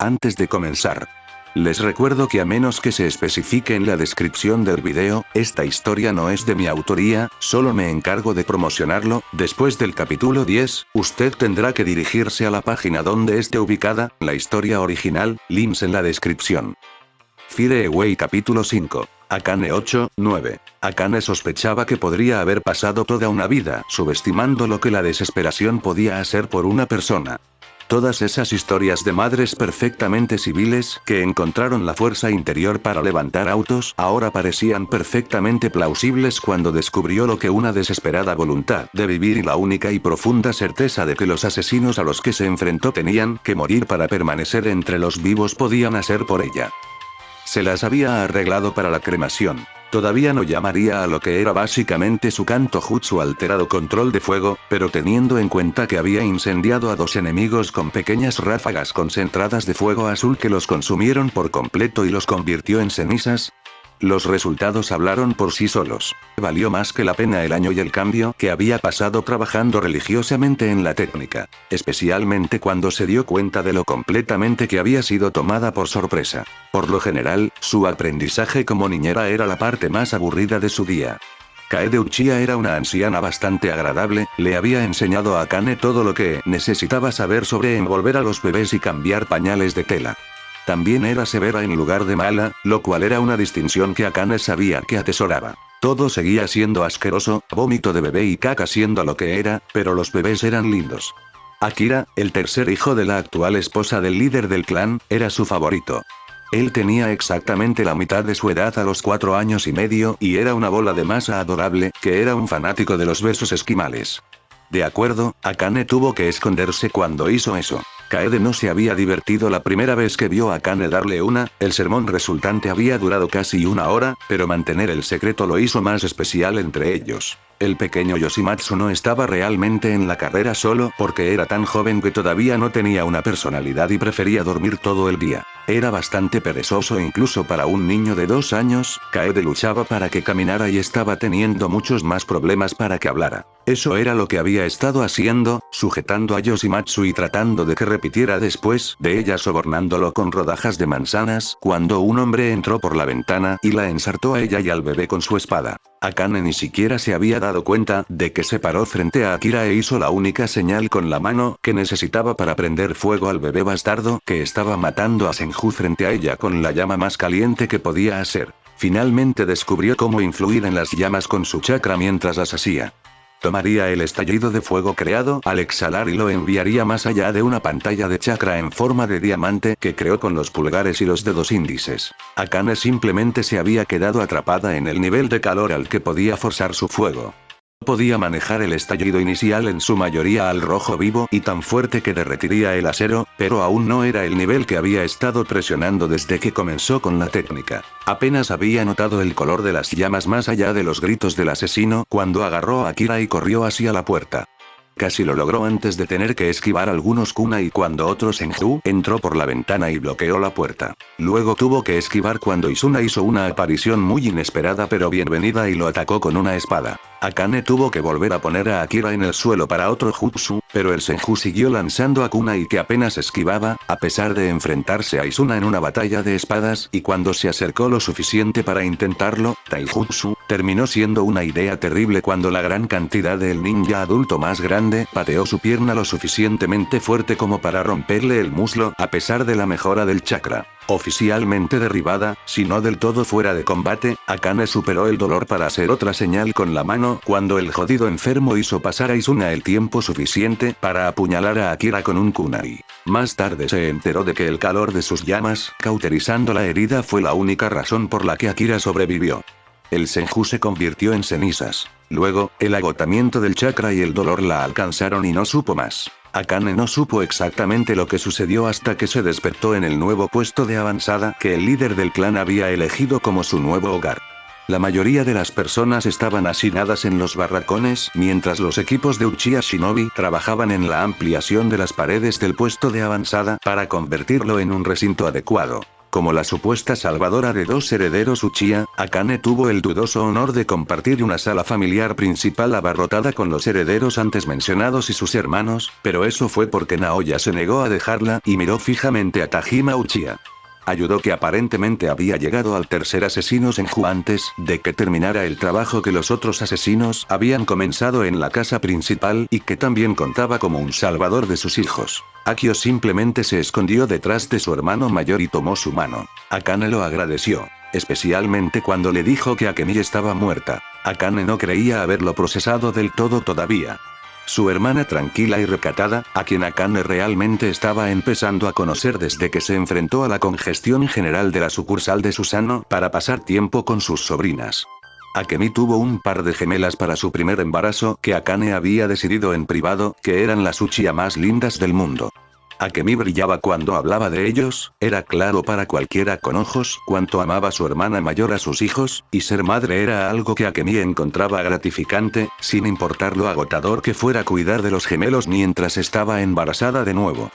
Antes de comenzar, les recuerdo que a menos que se especifique en la descripción del video, esta historia no es de mi autoría, solo me encargo de promocionarlo. Después del capítulo 10, usted tendrá que dirigirse a la página donde esté ubicada, la historia original, links en la descripción. Fire Away capítulo 5. Akane 8:9. Akane sospechaba que podría haber pasado toda una vida subestimando lo que la desesperación podía hacer por una persona. Todas esas historias de madres perfectamente civiles que encontraron la fuerza interior para levantar autos ahora parecían perfectamente plausibles cuando descubrió lo que una desesperada voluntad de vivir y la única y profunda certeza de que los asesinos a los que se enfrentó tenían que morir para permanecer entre los vivos podían hacer por ella. Se las había arreglado para la cremación. Todavía no llamaría a lo que era básicamente su canto jutsu alterado control de fuego, pero teniendo en cuenta que había incendiado a 2 enemigos con pequeñas ráfagas concentradas de fuego azul que los consumieron por completo y los convirtió en cenizas, los resultados hablaron por sí solos. Valió más que la pena el año y el cambio que había pasado trabajando religiosamente en la técnica, especialmente cuando se dio cuenta de lo completamente que había sido tomada por sorpresa. Por lo general, su aprendizaje como niñera era la parte más aburrida de su día. Kaede Uchiha era una anciana bastante agradable, le había enseñado a Akane todo lo que necesitaba saber sobre envolver a los bebés y cambiar pañales de tela. También era severa en lugar de mala, lo cual era una distinción que Akane sabía que atesoraba. Todo seguía siendo asqueroso, vómito de bebé y caca siendo lo que era, pero los bebés eran lindos. Akira, el tercer hijo de la actual esposa del líder del clan, era su favorito. Él tenía exactamente la mitad de su edad a los 4 años y medio y era una bola de masa adorable, que era un fanático de los besos esquimales. De acuerdo, Akane tuvo que esconderse cuando hizo eso. Kaede no se había divertido la primera vez que vio a Akane darle una, el sermón resultante había durado casi 1 hora, pero mantener el secreto lo hizo más especial entre ellos. El pequeño Yoshimatsu no estaba realmente en la carrera solo porque era tan joven que todavía no tenía una personalidad y prefería dormir todo el día. Era bastante perezoso incluso para un niño de 2 años, Kaede luchaba para que caminara y estaba teniendo muchos más problemas para que hablara. Eso era lo que había estado haciendo, sujetando a Yoshimatsu y tratando de que repitiera después de ella sobornándolo con rodajas de manzanas, cuando un hombre entró por la ventana y la ensartó a ella y al bebé con su espada. Akane ni siquiera se había dado cuenta de que se paró frente a Akira e hizo la única señal con la mano que necesitaba para prender fuego al bebé bastardo que estaba matando a Senju frente a ella con la llama más caliente que podía hacer. Finalmente descubrió cómo influir en las llamas con su chakra mientras las hacía. Tomaría el estallido de fuego creado al exhalar y lo enviaría más allá de una pantalla de chakra en forma de diamante que creó con los pulgares y los dedos índices. Akane simplemente se había quedado atrapada en el nivel de calor al que podía forzar su fuego. Podía manejar el estallido inicial en su mayoría al rojo vivo y tan fuerte que derretiría el acero, pero aún no era el nivel que había estado presionando desde que comenzó con la técnica. Apenas había notado el color de las llamas más allá de los gritos del asesino cuando agarró a Akira y corrió hacia la puerta. Casi lo logró antes de tener que esquivar algunos kunai cuando otro Senju entró por la ventana y bloqueó la puerta. Luego tuvo que esquivar cuando Izuna hizo una aparición muy inesperada pero bienvenida y lo atacó con una espada. Akane tuvo que volver a poner a Akira en el suelo para otro jutsu, pero el Senju siguió lanzando a kunai que apenas esquivaba, a pesar de enfrentarse a Izuna en una batalla de espadas y cuando se acercó lo suficiente para intentarlo, taijutsu, terminó siendo una idea terrible cuando la gran cantidad del ninja adulto más grande pateó su pierna lo suficientemente fuerte como para romperle el muslo, a pesar de la mejora del chakra. Oficialmente derribada, si no del todo fuera de combate, Akane superó el dolor para hacer otra señal con la mano cuando el jodido enfermo hizo pasar a Izuna el tiempo suficiente para apuñalar a Akira con un kunai. Más tarde se enteró de que el calor de sus llamas, cauterizando la herida fue la única razón por la que Akira sobrevivió. El Senju se convirtió en cenizas. Luego, el agotamiento del chakra y el dolor la alcanzaron y no supo más. Akane no supo exactamente lo que sucedió hasta que se despertó en el nuevo puesto de avanzada que el líder del clan había elegido como su nuevo hogar. La mayoría de las personas estaban hacinadas en los barracones mientras los equipos de Uchiha Shinobi trabajaban en la ampliación de las paredes del puesto de avanzada para convertirlo en un recinto adecuado. Como la supuesta salvadora de dos herederos Uchiha, Akane tuvo el dudoso honor de compartir una sala familiar principal abarrotada con los herederos antes mencionados y sus hermanos, pero eso fue porque Naoya se negó a dejarla y miró fijamente a Tajima Uchiha. Ayudó que aparentemente había llegado al tercer asesino Senju antes de que terminara el trabajo que los otros asesinos habían comenzado en la casa principal y que también contaba como un salvador de sus hijos. Akio simplemente se escondió detrás de su hermano mayor y tomó su mano. Akane lo agradeció, especialmente cuando le dijo que Akemi estaba muerta. Akane no creía haberlo procesado del todo todavía. Su hermana tranquila y recatada, a quien Akane realmente estaba empezando a conocer desde que se enfrentó a la congestión general de la sucursal de Susano para pasar tiempo con sus sobrinas. Akemi tuvo un par de gemelas para su primer embarazo que Akane había decidido en privado que eran las Uchiha más lindas del mundo. Akemi brillaba cuando hablaba de ellos, era claro para cualquiera con ojos cuánto amaba su hermana mayor a sus hijos, y ser madre era algo que Akemi encontraba gratificante, sin importar lo agotador que fuera cuidar de los gemelos mientras estaba embarazada de nuevo.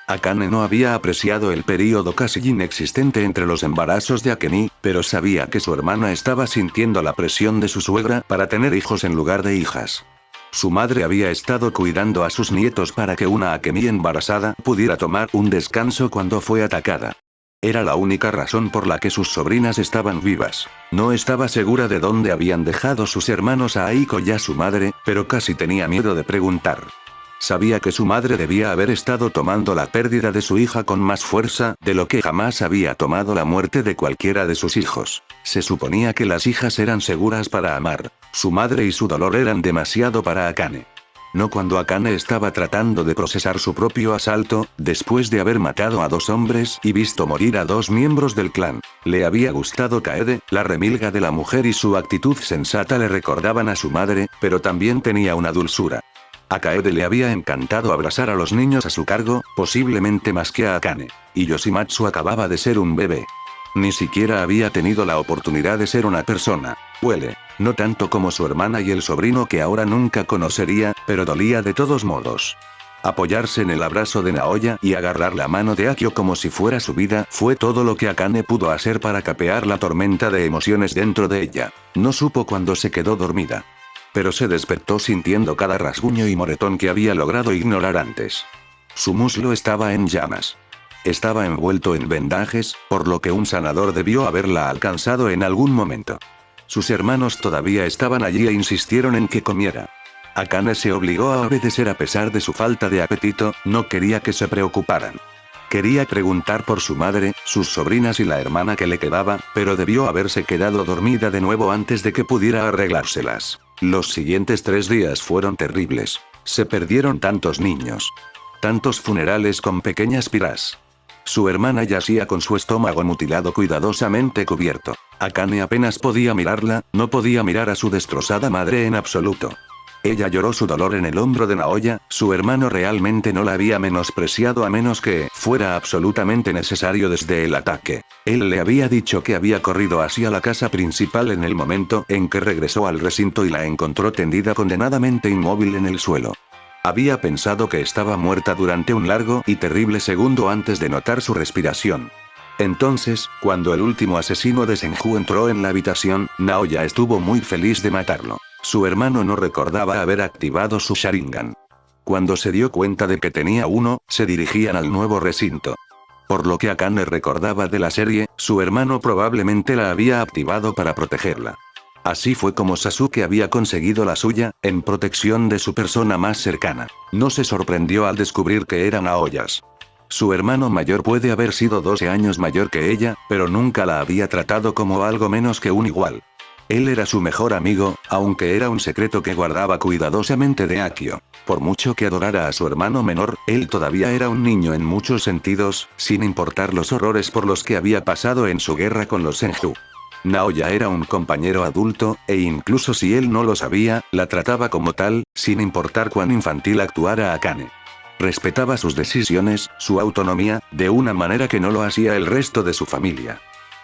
Akane no había apreciado el período casi inexistente entre los embarazos de Akemi, pero sabía que su hermana estaba sintiendo la presión de su suegra para tener hijos en lugar de hijas. Su madre había estado cuidando a sus nietos para que una Akemi embarazada pudiera tomar un descanso cuando fue atacada. Era la única razón por la que sus sobrinas estaban vivas. No estaba segura de dónde habían dejado sus hermanos a Aiko y a su madre, pero casi tenía miedo de preguntar. Sabía que su madre debía haber estado tomando la pérdida de su hija con más fuerza de lo que jamás había tomado la muerte de cualquiera de sus hijos. Se suponía que las hijas eran seguras para amar. Su madre y su dolor eran demasiado para Akane. No cuando Akane estaba tratando de procesar su propio asalto, después de haber matado a 2 hombres y visto morir a 2 miembros del clan. Le había gustado Kaede, la remilga de la mujer, y su actitud sensata le recordaban a su madre, pero también tenía una dulzura. A Kaede le había encantado abrazar a los niños a su cargo, posiblemente más que a Akane. Y Yoshimatsu acababa de ser un bebé. Ni siquiera había tenido la oportunidad de ser una persona. No tanto como su hermana y el sobrino que ahora nunca conocería, pero dolía de todos modos. Apoyarse en el abrazo de Naoya y agarrar la mano de Akio como si fuera su vida fue todo lo que Akane pudo hacer para capear la tormenta de emociones dentro de ella. No supo cuándo se quedó dormida. Pero se despertó sintiendo cada rasguño y moretón que había logrado ignorar antes. Su muslo estaba en llamas. Estaba envuelto en vendajes, por lo que un sanador debió haberla alcanzado en algún momento. Sus hermanos todavía estaban allí e insistieron en que comiera. Akane se obligó a obedecer a pesar de su falta de apetito, no quería que se preocuparan. Quería preguntar por su madre, sus sobrinas y la hermana que le quedaba, pero debió haberse quedado dormida de nuevo antes de que pudiera arreglárselas. Los siguientes 3 días fueron terribles. Se perdieron tantos niños. Tantos funerales con pequeñas piras. Su hermana yacía con su estómago mutilado cuidadosamente cubierto. Akane apenas podía mirarla, no podía mirar a su destrozada madre en absoluto. Ella lloró su dolor en el hombro de Naoya, su hermano realmente no la había menospreciado a menos que fuera absolutamente necesario desde el ataque. Él le había dicho que había corrido hacia la casa principal en el momento en que regresó al recinto y la encontró tendida condenadamente inmóvil en el suelo. Había pensado que estaba muerta durante un largo y terrible segundo antes de notar su respiración. Entonces, cuando el último asesino de Senju entró en la habitación, Naoya estuvo muy feliz de matarlo. Su hermano no recordaba haber activado su Sharingan. Cuando se dio cuenta de que tenía uno, se dirigían al nuevo recinto. Por lo que Akane recordaba de la serie, su hermano probablemente la había activado para protegerla. Así fue como Sasuke había conseguido la suya, en protección de su persona más cercana. No se sorprendió al descubrir que eran Aoyas. Su hermano mayor puede haber sido 12 años mayor que ella, pero nunca la había tratado como algo menos que un igual. Él era su mejor amigo, aunque era un secreto que guardaba cuidadosamente de Akio. Por mucho que adorara a su hermano menor, él todavía era un niño en muchos sentidos, sin importar los horrores por los que había pasado en su guerra con los Senju. Naoya era un compañero adulto, e incluso si él no lo sabía, la trataba como tal, sin importar cuán infantil actuara Akane. Respetaba sus decisiones, su autonomía, de una manera que no lo hacía el resto de su familia.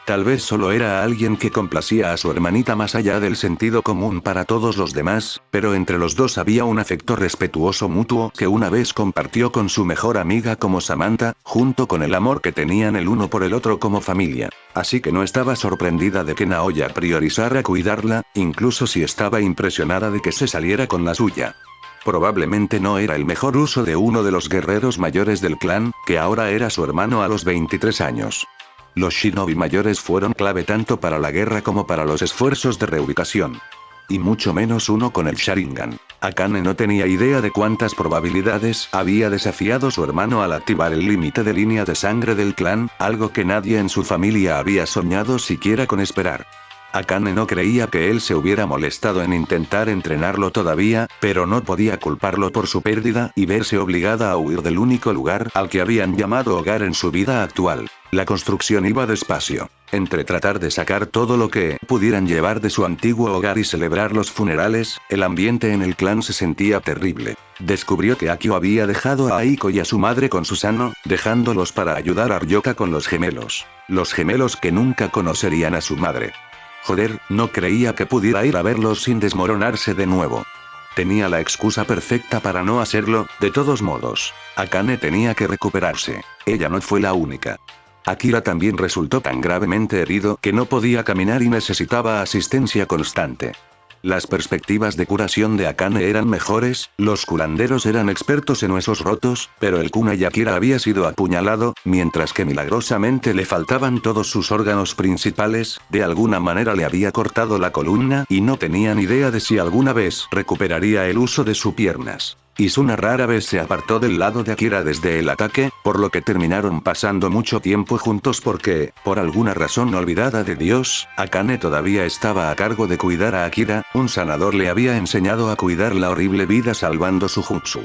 Tal vez solo era alguien que complacía a su hermanita más allá del sentido común para todos los demás, pero entre los dos había un afecto respetuoso mutuo que una vez compartió con su mejor amiga como Samantha, junto con el amor que tenían el uno por el otro como familia. Así que no estaba sorprendida de que Naoya priorizara cuidarla, incluso si estaba impresionada de que se saliera con la suya. Probablemente no era el mejor uso de uno de los guerreros mayores del clan, que ahora era su hermano a los 23 años. Los shinobi mayores fueron clave tanto para la guerra como para los esfuerzos de reubicación. Y mucho menos uno con el Sharingan. Akane no tenía idea de cuántas probabilidades había desafiado su hermano al activar el límite de línea de sangre del clan, algo que nadie en su familia había soñado siquiera con esperar. Akane no creía que él se hubiera molestado en intentar entrenarlo todavía, pero no podía culparlo por su pérdida y verse obligada a huir del único lugar al que habían llamado hogar en su vida actual. La construcción iba despacio. Entre tratar de sacar todo lo que pudieran llevar de su antiguo hogar y celebrar los funerales, el ambiente en el clan se sentía terrible. Descubrió que Akio había dejado a Aiko y a su madre con Susano, dejándolos para ayudar a Ryoka con los gemelos. Los gemelos que nunca conocerían a su madre. Joder, no creía que pudiera ir a verlos sin desmoronarse de nuevo. Tenía la excusa perfecta para no hacerlo, de todos modos. Akane tenía que recuperarse. Ella no fue la única. Akira también resultó tan gravemente herido que no podía caminar y necesitaba asistencia constante. Las perspectivas de curación de Akane eran mejores, los curanderos eran expertos en huesos rotos, pero el kunai Akira había sido apuñalado, mientras que milagrosamente le faltaban todos sus órganos principales, de alguna manera le había cortado la columna y no tenían idea de si alguna vez recuperaría el uso de sus piernas. Izuna rara vez se apartó del lado de Akira desde el ataque, por lo que terminaron pasando mucho tiempo juntos porque, por alguna razón olvidada de Dios, Akane todavía estaba a cargo de cuidar a Akira, un sanador le había enseñado a cuidar la horrible vida salvando su jutsu.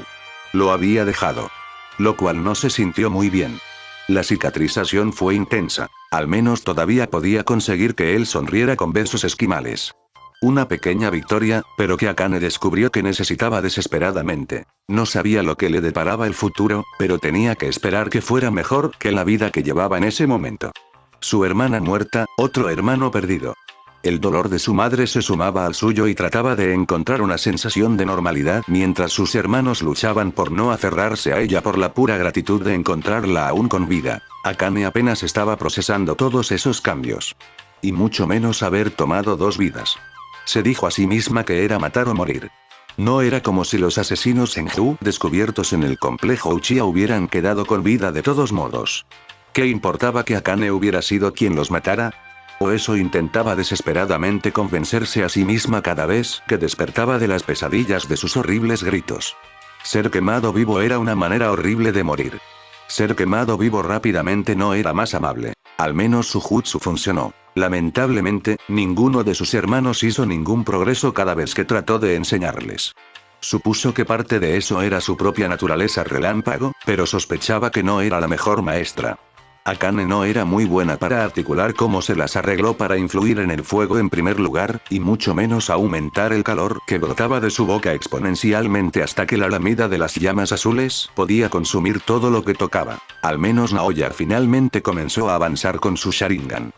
Lo había dejado. Lo cual no se sintió muy bien. La cicatrización fue intensa. Al menos todavía podía conseguir que él sonriera con besos esquimales. Una pequeña victoria, pero que Akane descubrió que necesitaba desesperadamente. No sabía lo que le deparaba el futuro, pero tenía que esperar que fuera mejor que la vida que llevaba en ese momento. Su hermana muerta, otro hermano perdido. El dolor de su madre se sumaba al suyo y trataba de encontrar una sensación de normalidad mientras sus hermanos luchaban por no aferrarse a ella por la pura gratitud de encontrarla aún con vida. Akane apenas estaba procesando todos esos cambios. Y mucho menos haber tomado 2 vidas. Se dijo a sí misma que era matar o morir. No era como si los asesinos Senju descubiertos en el complejo Uchiha hubieran quedado con vida de todos modos. ¿Qué importaba que Akane hubiera sido quien los matara? O eso intentaba desesperadamente convencerse a sí misma cada vez que despertaba de las pesadillas de sus horribles gritos. Ser quemado vivo era una manera horrible de morir. Ser quemado vivo rápidamente no era más amable. Al menos su jutsu funcionó. Lamentablemente, ninguno de sus hermanos hizo ningún progreso cada vez que trató de enseñarles. Supuso que parte de eso era su propia naturaleza relámpago, pero sospechaba que no era la mejor maestra. Akane no era muy buena para articular cómo se las arregló para influir en el fuego en primer lugar, y mucho menos aumentar el calor que brotaba de su boca exponencialmente hasta que la lamida de las llamas azules podía consumir todo lo que tocaba. Al menos Naoya finalmente comenzó a avanzar con su Sharingan.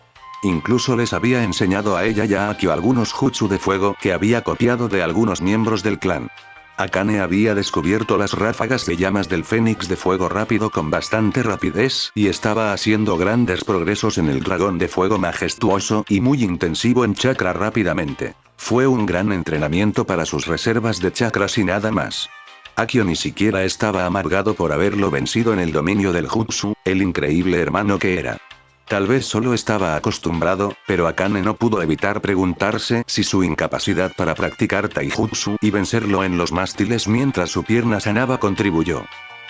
Incluso les había enseñado a ella y a Akio algunos jutsu de fuego que había copiado de algunos miembros del clan. Akane había descubierto las ráfagas de llamas del Fénix de fuego rápido con bastante rapidez y estaba haciendo grandes progresos en el dragón de fuego majestuoso y muy intensivo en chakra rápidamente. Fue un gran entrenamiento para sus reservas de chakras y nada más. Akio ni siquiera estaba amargado por haberlo vencido en el dominio del jutsu, el increíble hermano que era. Tal vez solo estaba acostumbrado, pero Akane no pudo evitar preguntarse si su incapacidad para practicar taijutsu y vencerlo en los mástiles mientras su pierna sanaba contribuyó.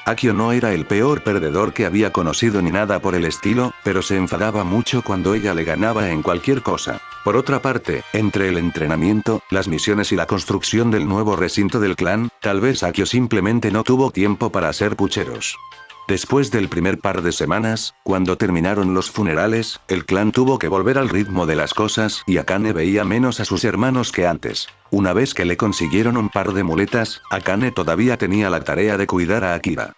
Akio no era el peor perdedor que había conocido ni nada por el estilo, pero se enfadaba mucho cuando ella le ganaba en cualquier cosa. Por otra parte, entre el entrenamiento, las misiones y la construcción del nuevo recinto del clan, tal vez Akio simplemente no tuvo tiempo para hacer pucheros. Después del primer par de semanas, cuando terminaron los funerales, el clan tuvo que volver al ritmo de las cosas y Akane veía menos a sus hermanos que antes. Una vez que le consiguieron un par de muletas, Akane todavía tenía la tarea de cuidar a Akira.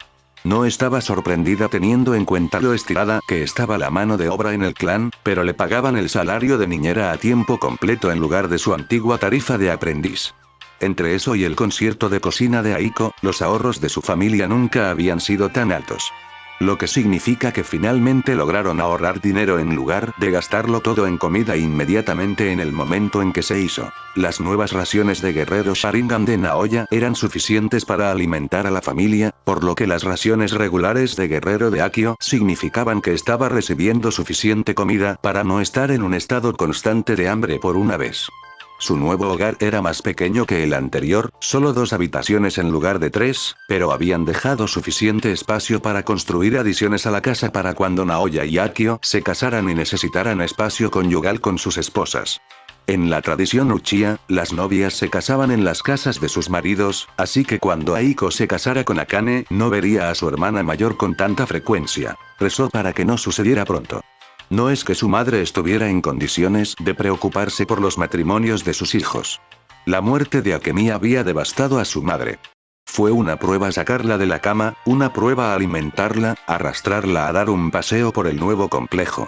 No estaba sorprendida teniendo en cuenta lo estirada que estaba la mano de obra en el clan, pero le pagaban el salario de niñera a tiempo completo en lugar de su antigua tarifa de aprendiz. Entre eso y el concierto de cocina de Aiko, los ahorros de su familia nunca habían sido tan altos. Lo que significa que finalmente lograron ahorrar dinero en lugar de gastarlo todo en comida inmediatamente en el momento en que se hizo. Las nuevas raciones de guerrero Sharingan de Naoya eran suficientes para alimentar a la familia, por lo que las raciones regulares de guerrero de Akio significaban que estaba recibiendo suficiente comida para no estar en un estado constante de hambre por una vez. Su nuevo hogar era más pequeño que el anterior, solo 2 habitaciones en lugar de 3, pero habían dejado suficiente espacio para construir adiciones a la casa para cuando Naoya y Akio se casaran y necesitaran espacio conyugal con sus esposas. En la tradición Uchiha, las novias se casaban en las casas de sus maridos, así que cuando Aiko se casara con Akane no vería a su hermana mayor con tanta frecuencia. Rezó para que no sucediera pronto. No es que su madre estuviera en condiciones de preocuparse por los matrimonios de sus hijos. La muerte de Akemi había devastado a su madre. Fue una prueba sacarla de la cama, una prueba alimentarla, arrastrarla a dar un paseo por el nuevo complejo.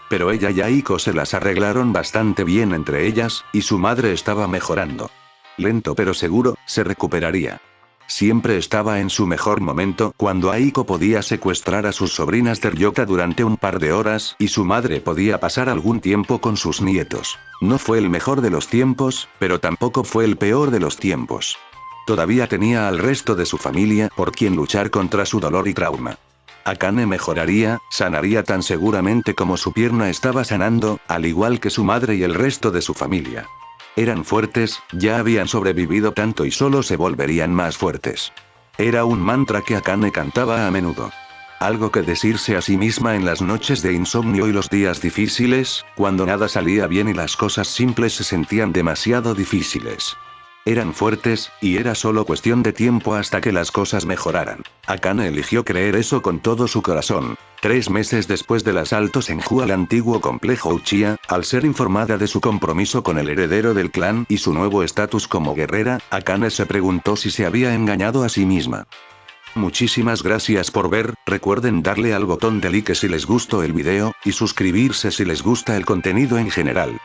Pero ella y Aiko se las arreglaron bastante bien entre ellas, y su madre estaba mejorando. Lento pero seguro, se recuperaría. Siempre estaba en su mejor momento cuando Aiko podía secuestrar a sus sobrinas de Ryota durante un par de horas y su madre podía pasar algún tiempo con sus nietos. No fue el mejor de los tiempos, pero tampoco fue el peor de los tiempos. Todavía tenía al resto de su familia por quien luchar contra su dolor y trauma. Akane mejoraría, sanaría tan seguramente como su pierna estaba sanando, al igual que su madre y el resto de su familia. Eran fuertes, ya habían sobrevivido tanto y solo se volverían más fuertes. Era un mantra que Akane cantaba a menudo. Algo que decirse a sí misma en las noches de insomnio y los días difíciles, cuando nada salía bien y las cosas simples se sentían demasiado difíciles. Eran fuertes, y era solo cuestión de tiempo hasta que las cosas mejoraran. Akane eligió creer eso con todo su corazón. 3 meses después del asalto Senju al antiguo complejo Uchiha, al ser informada de su compromiso con el heredero del clan y su nuevo estatus como guerrera, Akane se preguntó si se había engañado a sí misma. Muchísimas gracias por ver, recuerden darle al botón de like si les gustó el video, y suscribirse si les gusta el contenido en general.